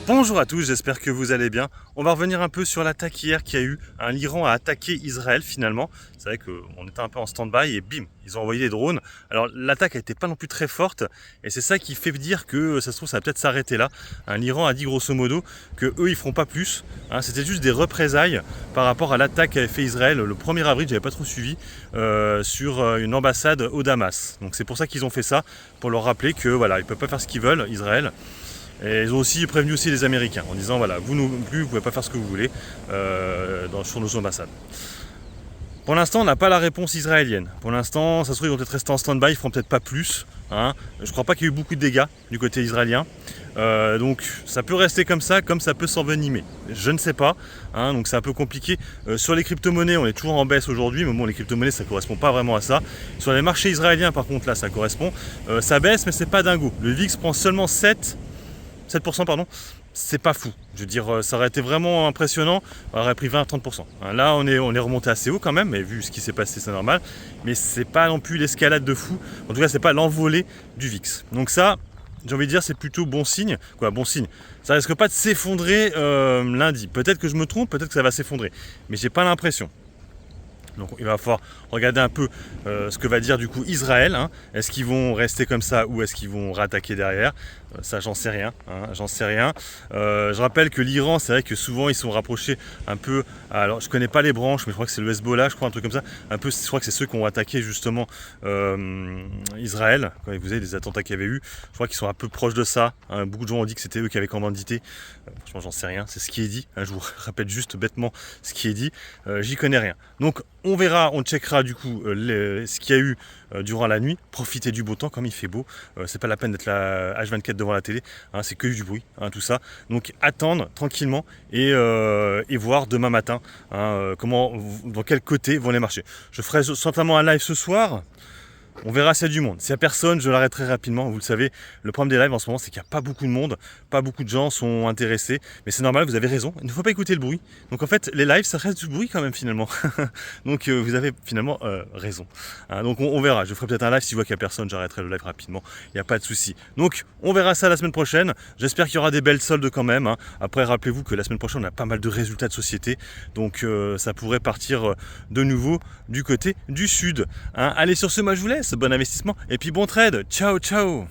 Bonjour à tous, j'espère que vous allez bien. On va revenir un peu sur l'attaque hier qu'il y a eu. L'Iran a attaqué Israël finalement. C'est vrai qu'on était un peu en stand-by et bim, ils ont envoyé des drones. Alors l'attaque n'était pas non plus très forte et c'est ça qui fait dire que ça se trouve ça va peut-être s'arrêter là. L'Iran a dit grosso modo que eux ils feront pas plus. C'était juste des représailles par rapport à l'attaque qu'avait fait Israël le 1er avril, j'avais pas trop suivi, sur une ambassade au Damas. Donc c'est pour ça qu'ils ont fait ça, pour leur rappeler que voilà, ils peuvent pas faire ce qu'ils veulent, Israël. Et ils ont aussi prévenu aussi les Américains en disant voilà, vous non plus, vous pouvez pas faire ce que vous voulez sur nos ambassades. Pour l'instant, on n'a pas la réponse israélienne. Pour l'instant, ça se trouve, ils vont peut-être rester en stand-by, ils feront peut-être pas plus. Je crois pas qu'il y ait eu beaucoup de dégâts du côté israélien. Donc ça peut rester comme ça peut s'envenimer. Je ne sais pas. Donc c'est un peu compliqué. Sur les crypto-monnaies, on est toujours en baisse aujourd'hui, mais bon, les crypto-monnaies, ça correspond pas vraiment à ça. Sur les marchés israéliens, par contre, là, ça correspond. Ça baisse, mais c'est pas dingo. Le VIX prend seulement 7%, pardon, c'est pas fou. Je veux dire, ça aurait été vraiment impressionnant, on aurait pris 20-30%. Là, on est remonté assez haut quand même, mais vu ce qui s'est passé, c'est normal. Mais c'est pas non plus l'escalade de fou. En tout cas, c'est pas l'envolée du VIX. Donc ça, j'ai envie de dire, c'est plutôt bon signe. Quoi, bon signe. Ça risque pas de s'effondrer lundi. Peut-être que je me trompe, peut-être que ça va s'effondrer. Mais j'ai pas l'impression. Donc il va falloir regarder un peu ce que va dire du coup Israël. Est-ce qu'ils vont rester comme ça ou est-ce qu'ils vont rattaquer derrière? Ça j'en sais rien. J'en sais rien. Je rappelle que l'Iran, c'est vrai que souvent ils sont rapprochés un peu. Alors je connais pas les branches, mais je crois que c'est le Hezbollah, je crois un truc comme ça. Un peu, je crois que c'est ceux qui ont attaqué justement Israël quand vous avez des attentats qu'il y avait eu. Je crois qu'ils sont un peu proches de ça. Beaucoup de gens ont dit que c'était eux qui avaient commandité. Franchement, j'en sais rien. C'est ce qui est dit. Je vous répète juste bêtement ce qui est dit. J'y connais rien. Donc on verra, on checkera du coup ce qu'il y a eu durant la nuit. Profitez du beau temps comme il fait beau. C'est pas la peine d'être là H24 devant la télé. C'est que du bruit, tout ça. Donc attendre tranquillement et voir demain matin dans quel côté vont les marchés. Je ferai certainement un live ce soir. On verra s'il y a du monde. S'il n'y a personne, je l'arrêterai rapidement. Vous le savez, le problème des lives en ce moment, c'est qu'il n'y a pas beaucoup de monde. Pas beaucoup de gens sont intéressés. Mais c'est normal, vous avez raison. Il ne faut pas écouter le bruit. Donc en fait, les lives, ça reste du bruit quand même finalement. Donc vous avez finalement raison. Donc on verra. Je ferai peut-être un live. Si je vois qu'il n'y a personne, j'arrêterai le live rapidement. Il n'y a pas de souci. Donc on verra ça la semaine prochaine. J'espère qu'il y aura des belles soldes quand même. Après, rappelez-vous que la semaine prochaine, on a pas mal de résultats de société. Donc ça pourrait partir de nouveau du côté du sud. Allez, sur ce, moi je vous laisse. Bon investissement et puis bon trade. Ciao, ciao.